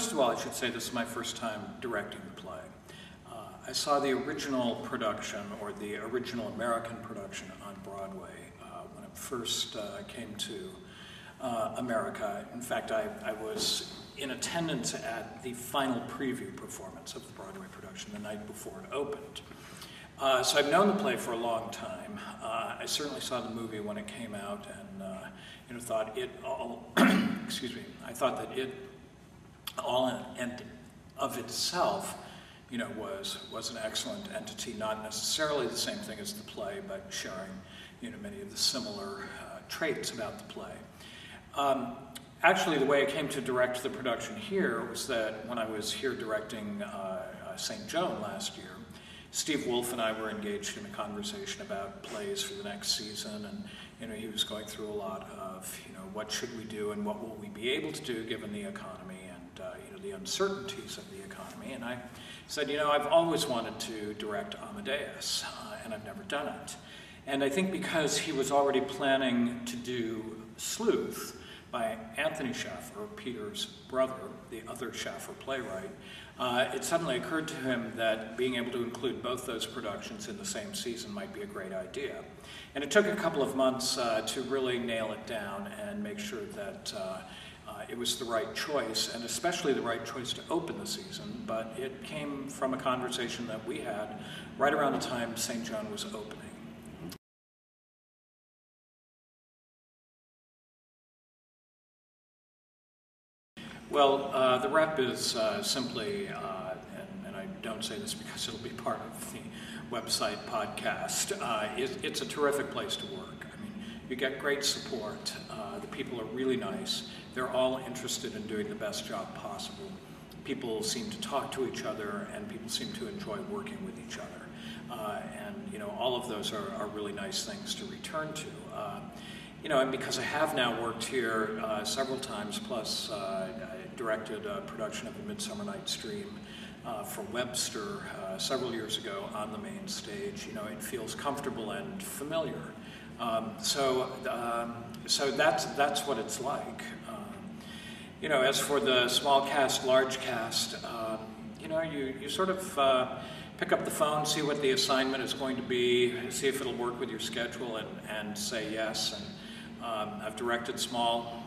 First of all, I should say this is my first time directing the play. I saw the original production, or the original American production on Broadway when it first came to America. In fact, I was in attendance at the final preview performance of the Broadway production the night before it opened. So I've known the play for a long time. I certainly saw the movie when it came out, and thought it all. excuse me. I thought that it all and of itself, was an excellent entity. Not necessarily the same thing as the play, but sharing, many of the similar traits about the play. Actually, the way I came to direct the production here was that when I was here directing St. Joan last year, Steve Wolf and I were engaged in a conversation about plays for the next season, and he was going through a lot of what should we do and what will we be able to do given the economy and the uncertainties of the economy. And I said, I've always wanted to direct Amadeus, and I've never done it. And I think because he was already planning to do Sleuth by Anthony Schaffer, Peter's brother, the other Schaffer playwright, it suddenly occurred to him that being able to include both those productions in the same season might be a great idea. And it took a couple of months to really nail it down and make sure that it was the right choice, and especially the right choice to open the season. But it came from a conversation that we had right around the time St. Joan was opening. Well, the rep is simply, and I don't say this because it'll be part of the website podcast, it's a terrific place to work. I mean, you get great support. The people are really nice. They're all interested in doing the best job possible. People seem to talk to each other, and people seem to enjoy working with each other. And all of those are really nice things to return to. And because I have now worked here several times, plus I directed a production of A Midsummer Night's Dream for Webster several years ago on the main stage, it feels comfortable and familiar. So that's what it's like. As for the small cast, large cast, you sort of pick up the phone, see what the assignment is going to be, see if it'll work with your schedule, and say yes. And I've directed small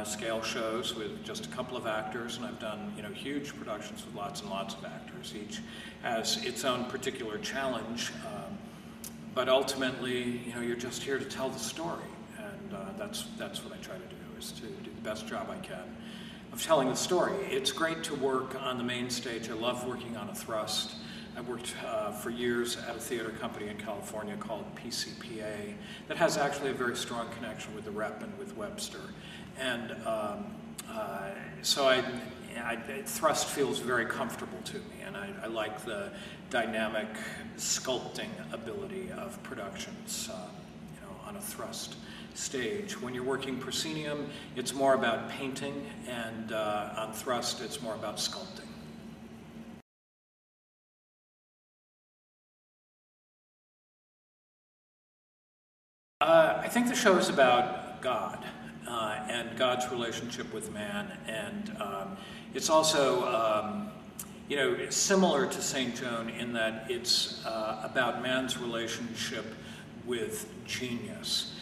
scale shows with just a couple of actors, and I've done huge productions with lots and lots of actors. Each has its own particular challenge, but ultimately, you're just here to tell the story, and that's what I try to do, is to do the best job I can of telling the story. It's great to work on the main stage. I love working on a thrust. I worked for years at a theater company in California called PCPA that has actually a very strong connection with the Rep and with Webster. And so thrust feels very comfortable to me, and I like the dynamic sculpting ability of productions on a thrust stage. When you're working proscenium, it's more about painting, and on thrust, it's more about sculpting. I think the show is about God and God's relationship with man, and it's also, similar to St. Joan in that it's about man's relationship with genius.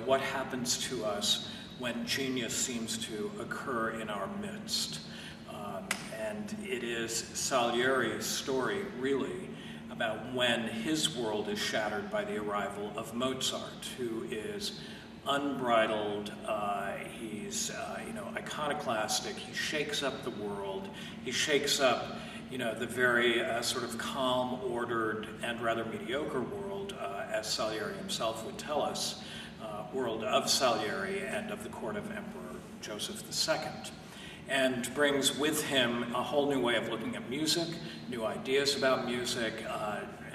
What happens to us when genius seems to occur in our midst. And it is Salieri's story, really, about when his world is shattered by the arrival of Mozart, who is unbridled, he's iconoclastic, he shakes up the world, he shakes up the very sort of calm, ordered, and rather mediocre world, as Salieri himself would tell us, world of Salieri and of the court of Emperor Joseph II, and brings with him a whole new way of looking at music, new ideas about music,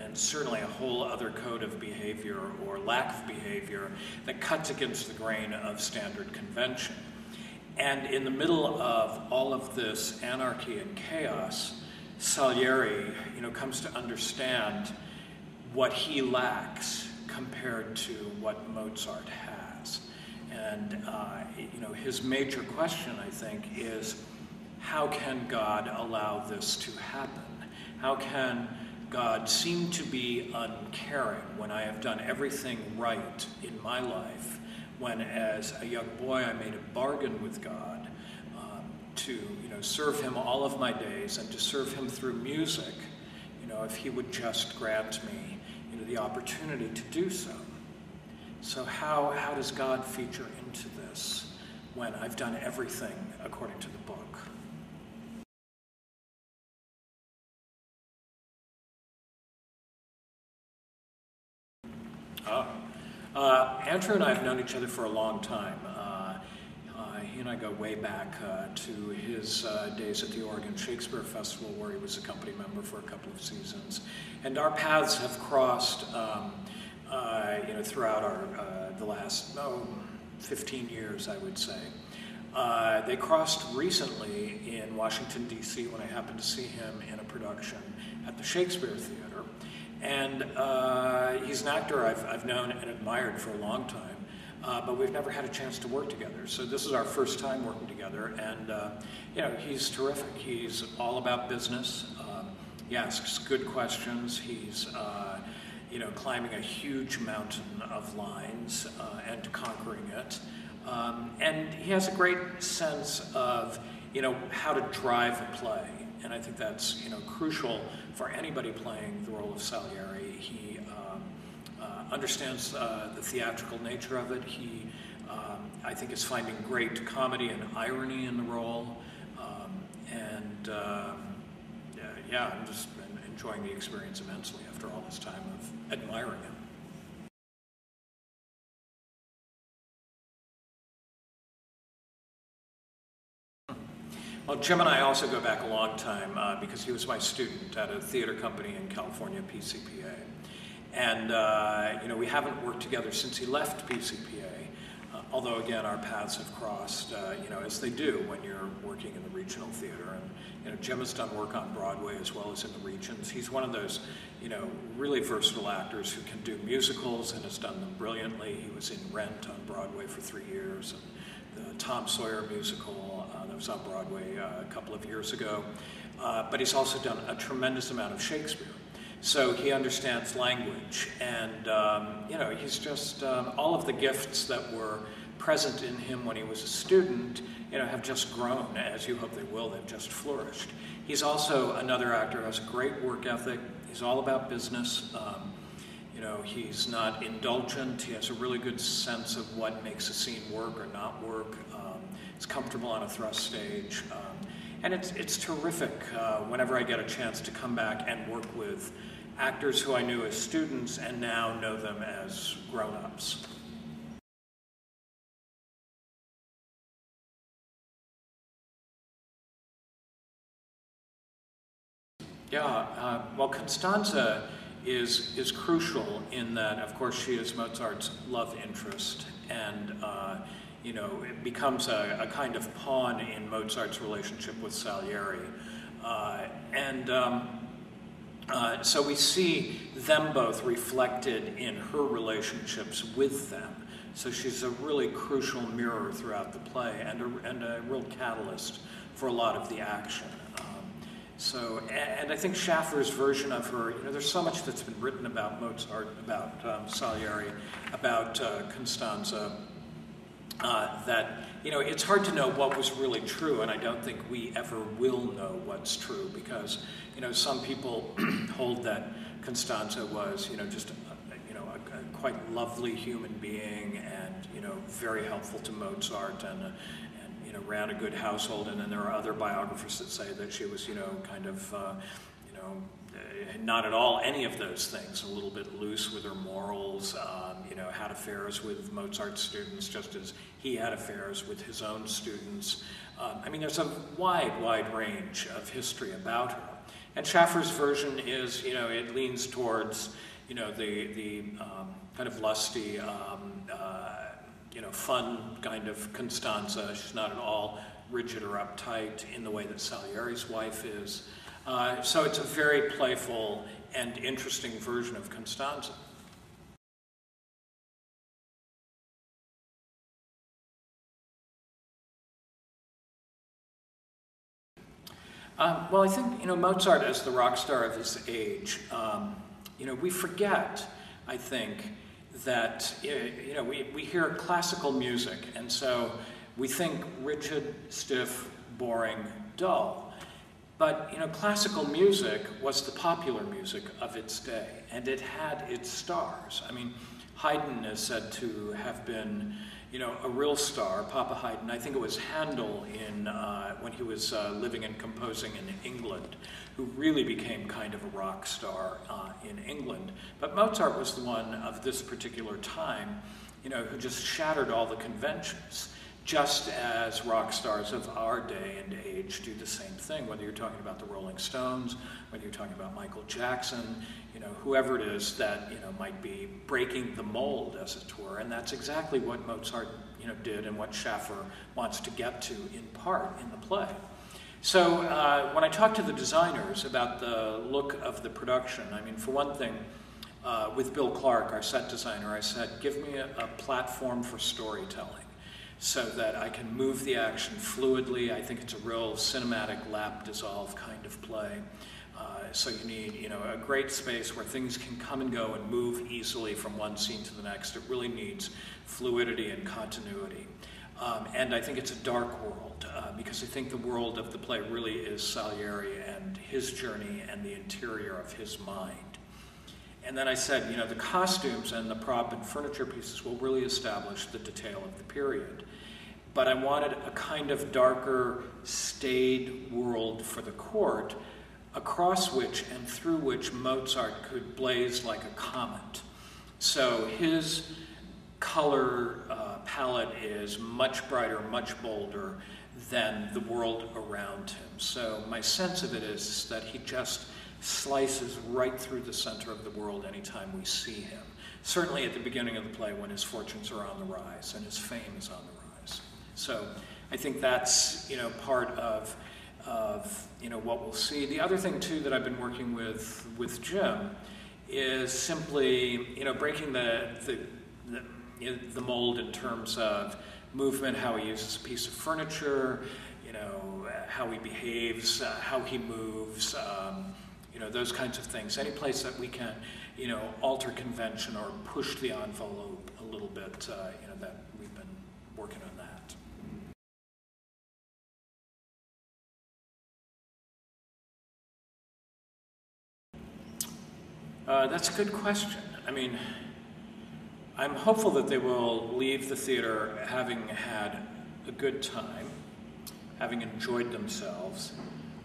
and certainly a whole other code of behavior or lack of behavior that cuts against the grain of standard convention. And in the middle of all of this anarchy and chaos, Salieri, comes to understand what he lacks compared to what Mozart has. And, his major question, I think, is how can God allow this to happen? How can God seem to be uncaring when I have done everything right in my life, when as a young boy I made a bargain with God to serve him all of my days and to serve him through music, if he would just grant me the opportunity to do so. So how does God feature into this when I've done everything according to the book? Andrew and I have known each other for a long time. He and I go way back to his days at the Oregon Shakespeare Festival, where he was a company member for a couple of seasons. And our paths have crossed throughout the last 15 years, I would say. They crossed recently in Washington, D.C. when I happened to see him in a production at the Shakespeare Theater. And he's an actor I've known and admired for a long time, but we've never had a chance to work together. So this is our first time working together, and he's terrific. He's all about business. He asks good questions. He's climbing a huge mountain of lines and conquering it. And he has a great sense of how to drive a play. And I think that's crucial for anybody playing the role of Salieri. He understands the theatrical nature of it. He, I think, is finding great comedy and irony in the role. I'm just enjoying the experience immensely after all this time of admiring him. Well, Jim and I also go back a long time because he was my student at a theater company in California, PCPA. And, we haven't worked together since he left PCPA, although, again, our paths have crossed, as they do when you're working in the regional theater. And, Jim has done work on Broadway as well as in the regions. He's one of those, really versatile actors who can do musicals and has done them brilliantly. He was in Rent on Broadway for 3 years. And the Tom Sawyer musical that was on Broadway a couple of years ago. But he's also done a tremendous amount of Shakespeare. So he understands language, and he's just, all of the gifts that were present in him when he was a student, have just grown, as you hope they will. They've just flourished. He's also another actor who has a great work ethic. He's all about business. He's not indulgent. He has a really good sense of what makes a scene work or not work. He's comfortable on a thrust stage. And it's terrific whenever I get a chance to come back and work with actors who I knew as students and now know them as grown-ups. Yeah, well, Constanza is crucial in that, of course, she is Mozart's love interest, and it becomes a kind of pawn in Mozart's relationship with Salieri. So we see them both reflected in her relationships with them. So she's a really crucial mirror throughout the play and a real catalyst for a lot of the action. And I think Schaffer's version of her, there's so much that's been written about Mozart, about Salieri, about Constanza, that it's hard to know what was really true, and I don't think we ever will know what's true, because some people hold that Constanza was just a quite lovely human being, and very helpful to Mozart, and ran a good household, and then there are other biographers that say that she was kind of not at all any of those things, a little bit loose with her morals, had affairs with Mozart's students just as he had affairs with his own students. There's a wide range of history about her. And Schaffer's version is, it leans towards, the kind of lusty, fun kind of Constanza. She's not at all rigid or uptight in the way that Salieri's wife is. So it's a very playful and interesting version of Constanza. Well, I think, Mozart as the rock star of his age, we forget, I think, that, we hear classical music, and so we think rigid, stiff, boring, dull. But, classical music was the popular music of its day, and it had its stars. I mean, Haydn is said to have been, a real star, Papa Haydn. I think it was Handel when he was living and composing in England, who really became kind of a rock star in England. But Mozart was the one of this particular time, who just shattered all the conventions, just as rock stars of our day and age do the same thing, whether you're talking about the Rolling Stones, whether you're talking about Michael Jackson, whoever it is that, might be breaking the mold, as it were. And that's exactly what Mozart, did, and what Schaffer wants to get to in part in the play. So when I talked to the designers about the look of the production, I mean, for one thing, with Bill Clark, our set designer, I said, give me a platform for storytelling so that I can move the action fluidly. I think it's a real cinematic lap dissolve kind of play. So you need, a great space where things can come and go and move easily from one scene to the next. It really needs fluidity and continuity. And I think it's a dark world, because I think the world of the play really is Salieri and his journey and the interior of his mind. And then I said, the costumes and the prop and furniture pieces will really establish the detail of the period. But I wanted a kind of darker, staid world for the court, across which and through which Mozart could blaze like a comet. So his color palette is much brighter, much bolder than the world around him. So my sense of it is that he just slices right through the center of the world anytime we see him. Certainly at the beginning of the play when his fortunes are on the rise and his fame is on the rise. So I think that's, part of what we'll see. The other thing too that I've been working with Jim is simply, breaking the mold in terms of movement, how he uses a piece of furniture, how he behaves, how he moves, those kinds of things. Any place that we can, alter convention or push the envelope a little bit, that we've been working on that. That's a good question. I mean, I'm hopeful that they will leave the theater having had a good time, having enjoyed themselves.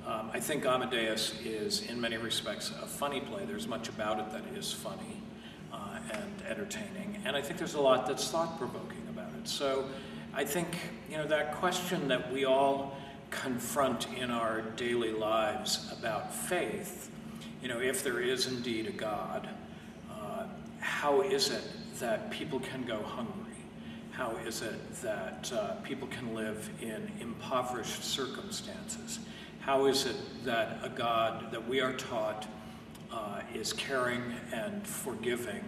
I think Amadeus is, in many respects, a funny play. There's much about it that is funny and entertaining, and I think there's a lot that's thought-provoking about it. So I think, that question that we all confront in our daily lives about faith, if there is indeed a God, how is it that people can go hungry? How is it that people can live in impoverished circumstances? How is it that a God that we are taught is caring and forgiving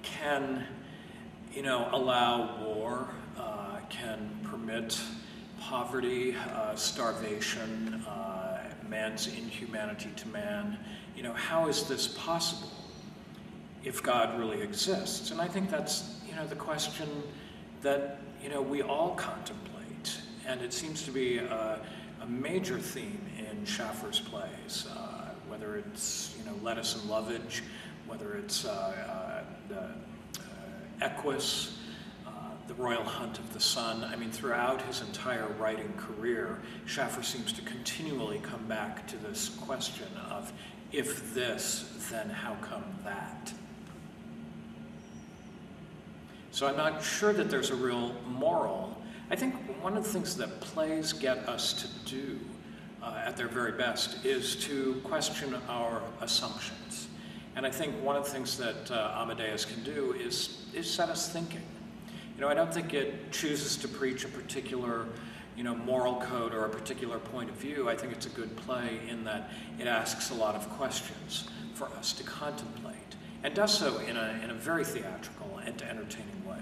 can, allow war, can permit poverty, starvation, man's inhumanity to man? How is this possible if God really exists? And I think that's, the question that, we all contemplate. And it seems to be a major theme in Schaffer's plays, whether it's, Lettuce and Lovage, whether it's the Equus, the Royal Hunt of the Sun. I mean, throughout his entire writing career, Schaffer seems to continually come back to this question of, if this, then how come that? So I'm not sure that there's a real moral. I think one of the things that plays get us to do at their very best is to question our assumptions. And I think one of the things that Amadeus can do is set us thinking. I don't think it chooses to preach a particular moral code or a particular point of view. I think it's a good play in that it asks a lot of questions for us to contemplate, and does so in a very theatrical and entertaining way.